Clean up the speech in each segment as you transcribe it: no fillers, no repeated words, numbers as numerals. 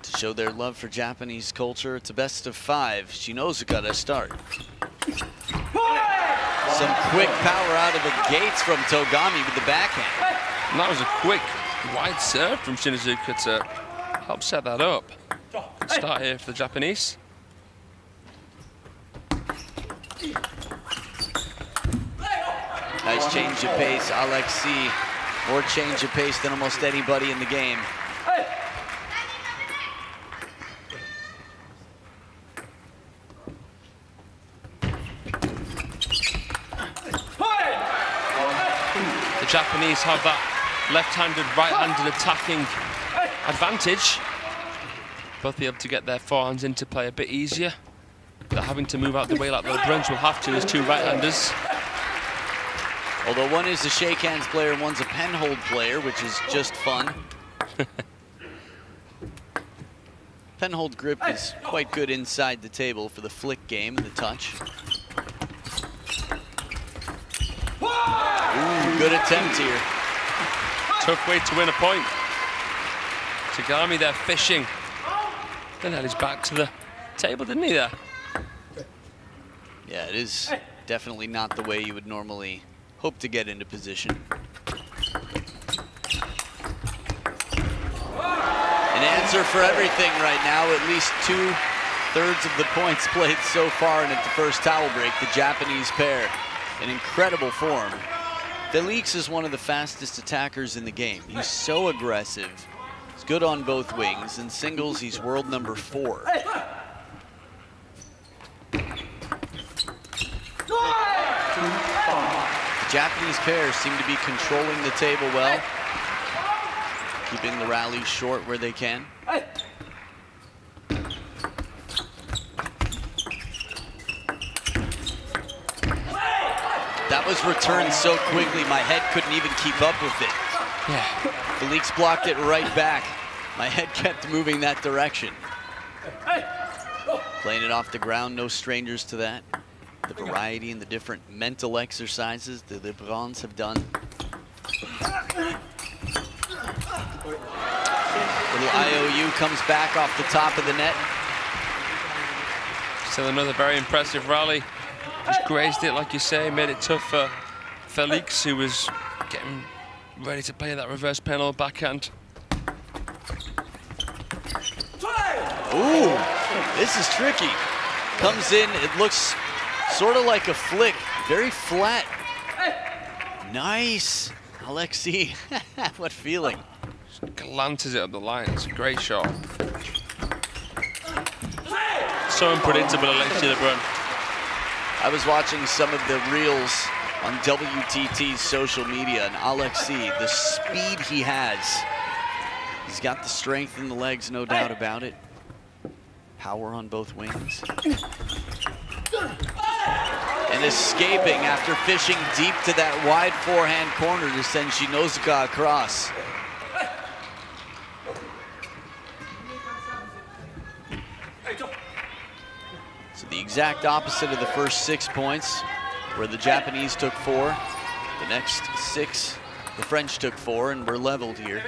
To show their love for Japanese culture, it's a best of 5. Shinozuka to start. Some quick power out of the gates from Togami with the backhand. And that was a quick, wide serve from Shinozuka to help set that up. Good start here for the Japanese. Nice change of pace, Alexei. More change of pace than almost anybody in the game. The Japanese have that left-handed, right-handed attacking advantage. Both be able to get their forehands into play a bit easier. They're having to move out the way like the Lebruns will have to as two right-handers. Although one is a shake hands player and one's a penhold player, which is just fun. Penhold grip is quite good inside the table for the flick game and the touch. Ooh, good attempt here. Tough way to win a point. Togami there fishing. Then had his back to the table, didn't he there? Yeah, it is definitely not the way you would normally hope to get into position. An answer for everything right now. At least 2/3 of the points played so far, and at the first towel break, the Japanese pair in incredible form. Felix is one of the fastest attackers in the game. He's so aggressive. He's good on both wings. In singles, he's world number 4. The Japanese pair seem to be controlling the table well, keeping the rallies short where they can. That was returned so quickly, my head couldn't even keep up with it. Yeah. Felix blocked it right back. My head kept moving that direction. Playing it off the ground, no strangers to that. The variety and the different mental exercises the Lebruns have done. Little IOU comes back off the top of the net. Still another very impressive rally. Just grazed it, like you say, made it tough for Felix, who was getting ready to play that reverse penalty backhand. Ooh, this is tricky. Comes in, it looks sort of like a flick, very flat. Nice, Alexei, what feeling. Just glances it up the line, it's a great shot. So unpredictable, Alexei Lebrun. I was watching some of the reels on WTT's social media, and Alexei, the speed he has. He's got the strength in the legs, no doubt about it. Power on both wings. And escaping after fishing deep to that wide forehand corner to send Shinozuka across. So the exact opposite of the first 6 points, where the Japanese took 4. The next 6, the French took 4, and we're leveled here.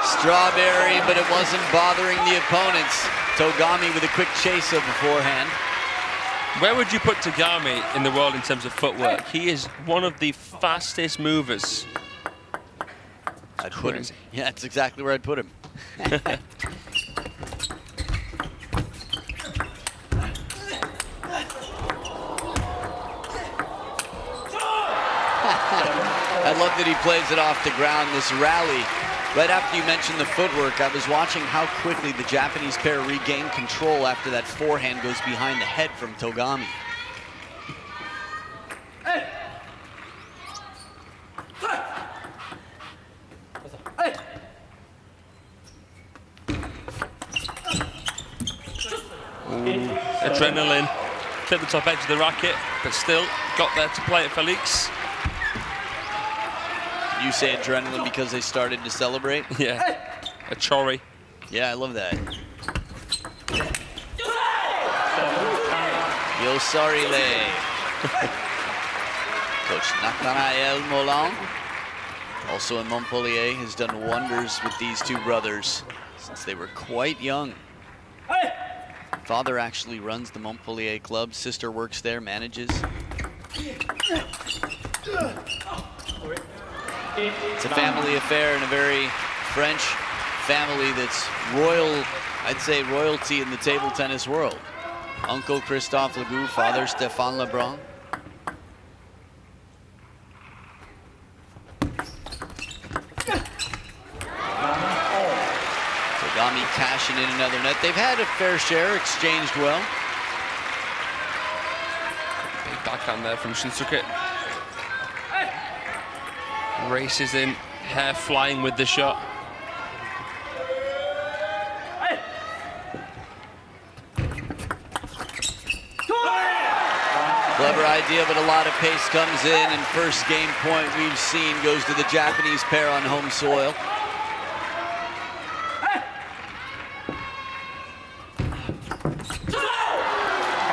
Strawberry, but it wasn't bothering the opponents. Togami with a quick chase of the forehand. Where would you put Togami in the world in terms of footwork? He is one of the fastest movers. I'd put him. Yeah, that's exactly where I'd put him. I love that he plays it off the ground, this rally. Right after you mentioned the footwork, I was watching how quickly the Japanese pair regain control after that forehand goes behind the head from Togami. Ooh, adrenaline. Hit the top edge of the racket, but still got there to play it, Felix. You say adrenaline because they started to celebrate? Yeah, a chori. Yeah, I love that. Yo, sorry, Lay. Coach Nathanael Molan, also in Montpellier, has done wonders with these two brothers since they were quite young. Father actually runs the Montpellier club. Sister works there, manages. It's a family affair and a very French family that's royal, I'd say royalty in the table tennis world. Uncle Christophe Legout, father Stéphane Lebrun. Togami cashing in another net. They've had a fair share, exchanged well. Big backhand there from Shinozuka. Races in, hair flying with the shot. Clever idea, but a lot of pace comes in, and first game point we've seen goes to the Japanese pair on home soil.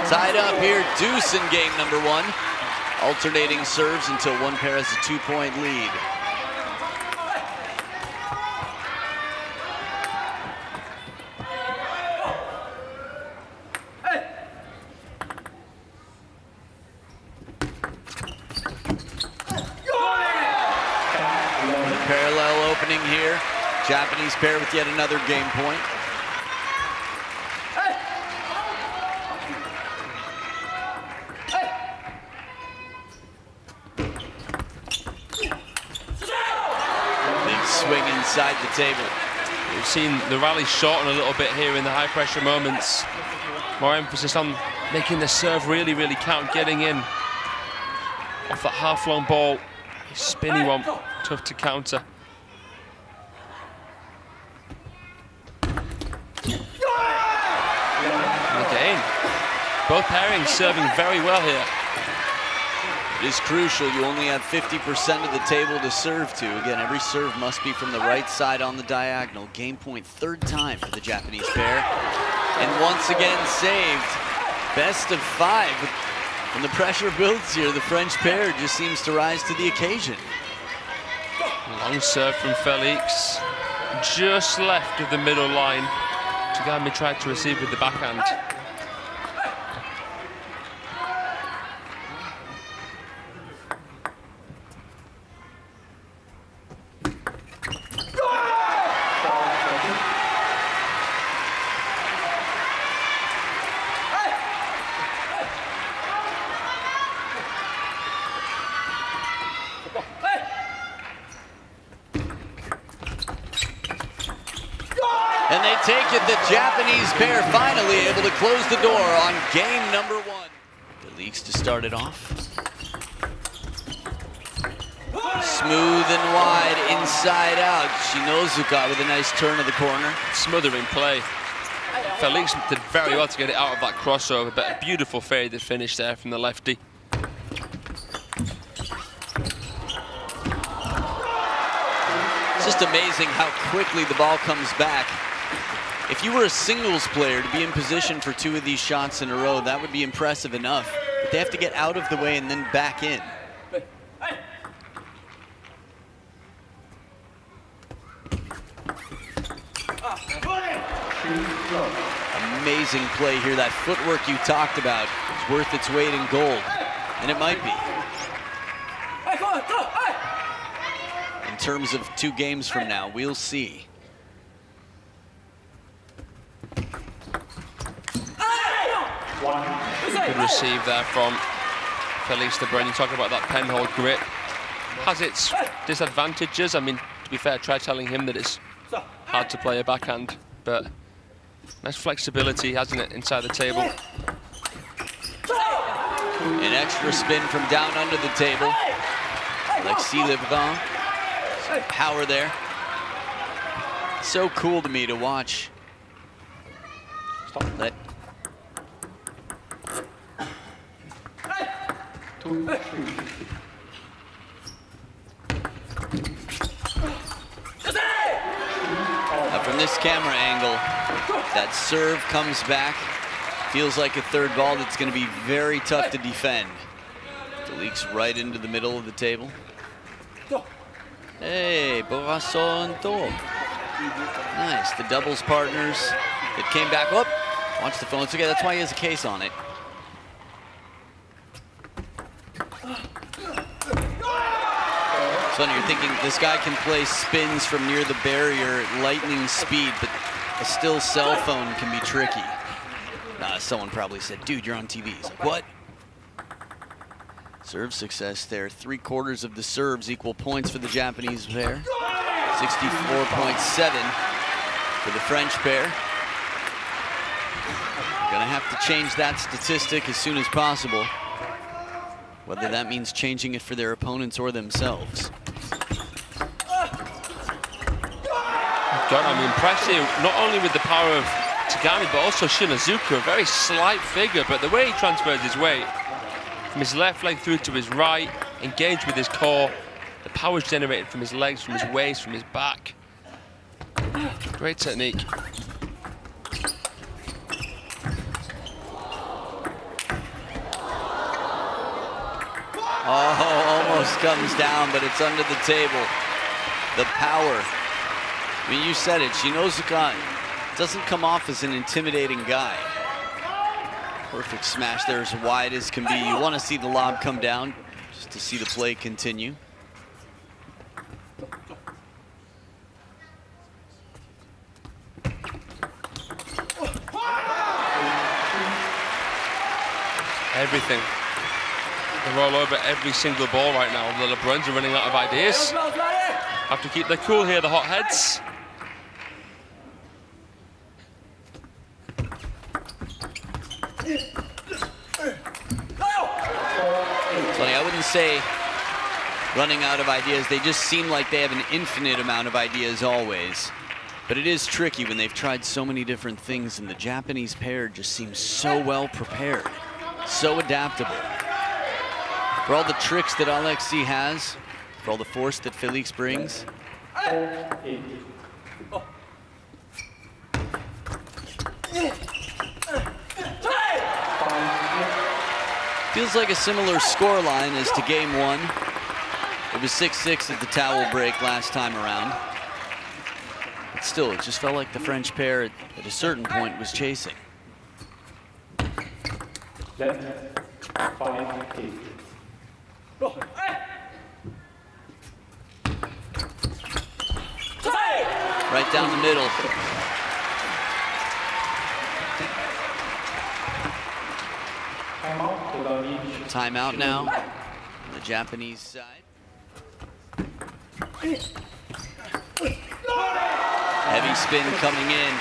Tied up here, deuce in game number one. Alternating serves until one pair has a 2-point lead. Parallel opening here. Japanese pair with yet another game point. Swing inside the table. We've seen the rally shorten a little bit here in the high pressure moments. More emphasis on making the serve really, really count, getting in off that half-long ball. Spinny one, tough to counter. And again, both pairings serving very well here. It is crucial. You only have 50% of the table to serve to. Again, every serve must be from the right side on the diagonal. Game point, third time for the Japanese pair. And once again saved. Best of 5. When the pressure builds here, the French pair just seems to rise to the occasion. Long serve from Felix. Just left of the middle line. Togami tried to receive with the backhand. And they take it, the Japanese pair finally able to close the door on game number one. Felix to start it off. Smooth and wide, inside out. Shinozuka with a nice turn of the corner. Smothering play. Felix did very well to get it out of that crossover, but a beautiful faded finish there from the lefty. It's just amazing how quickly the ball comes back. If you were a singles player to be in position for 2 of these shots in a row, that would be impressive enough. But they have to get out of the way and then back in. Amazing play here. That footwork you talked about is worth its weight in gold. And it might be. In terms of 2 games from now, we'll see. Good receive there from Felix Lebrun. You talk about that penhold grip. Has its disadvantages. I mean, to be fair, try telling him that it's hard to play a backhand, but nice flexibility, hasn't it, inside the table. An extra spin from down under the table. Alexis Lebrun. Some power there. So cool to me to watch. Let from this camera angle, that serve comes back. Feels like a third ball that's going to be very tough to defend. Leaks right into the middle of the table. Hey, Borason Do. Nice. The doubles partners that came back. Oh, watch the phone. It's okay. That's why he has a case on it. It's funny, you're thinking this guy can play spins from near the barrier at lightning speed, but a still cell phone can be tricky. Someone probably said, dude, you're on TV. He's like, what? Serve success there. 3/4 of the serves equal points for the Japanese pair. 64.7 for the French pair. Gonna have to change that statistic as soon as possible. Whether that means changing it for their opponents or themselves. God, I'm impressive, not only with the power of Togami, but also Shinozuka, a very slight figure, but the way he transfers his weight from his left leg through to his right, engaged with his core, the power is generated from his legs, from his waist, from his back. Great technique. Oh, almost comes down, but it's under the table. The power. I mean, you said it, Shinozuka doesn't come off as an intimidating guy. Perfect smash there, as wide as can be. You want to see the lob come down just to see the play continue. Everything. They're all over every single ball right now. The Lebruns are running out of ideas. Have to keep their cool here, the hotheads. Funny, I wouldn't say running out of ideas. They just seem like they have an infinite amount of ideas always. But it is tricky when they've tried so many different things, and the Japanese pair just seems so well prepared, so adaptable. For all the tricks that Alexis has, for all the force that Felix brings. Feels like a similar scoreline as to game one. It was 6-6 at the towel break last time around. But still, it just felt like the French pair at a certain point was chasing. Right down the middle. Timeout now on the Japanese side. Heavy spin coming in.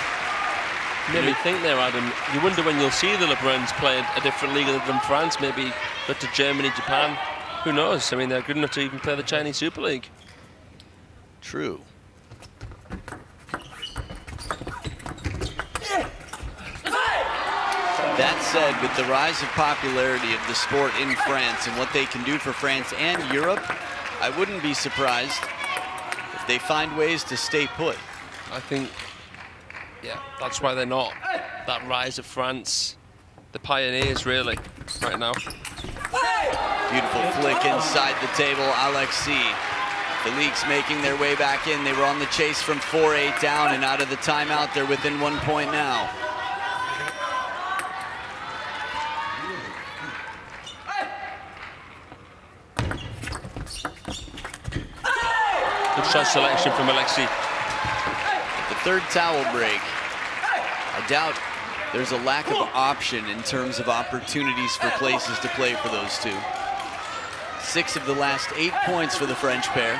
Maybe think there, Adam. You wonder when you'll see the Lebruns play a different league other than France, maybe go to Germany, Japan. Who knows? I mean, they're good enough to even play the Chinese Super League. True. That said, with the rise of popularity of the sport in France and what they can do for France and Europe, I wouldn't be surprised if they find ways to stay put. I think, yeah, that's why they're not that rise of France. The pioneers, really, right now. Beautiful flick inside the table, Alexis. The Leaks making their way back in. They were on the chase from 4-8 down, and out of the timeout, they're within 1 point now. Good shot selection from Alexis. The third towel break. I doubt there's a lack of option in terms of opportunities for places to play for those two. 6 of the last 8 points for the French pair.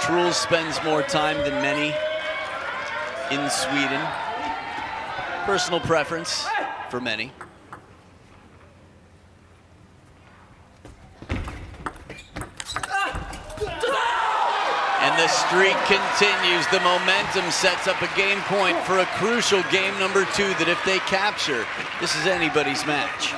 Truls spends more time than many in Sweden. Personal preference for many. And the streak continues. The momentum sets up a game point for a crucial game number 2 that if they capture, this is anybody's match.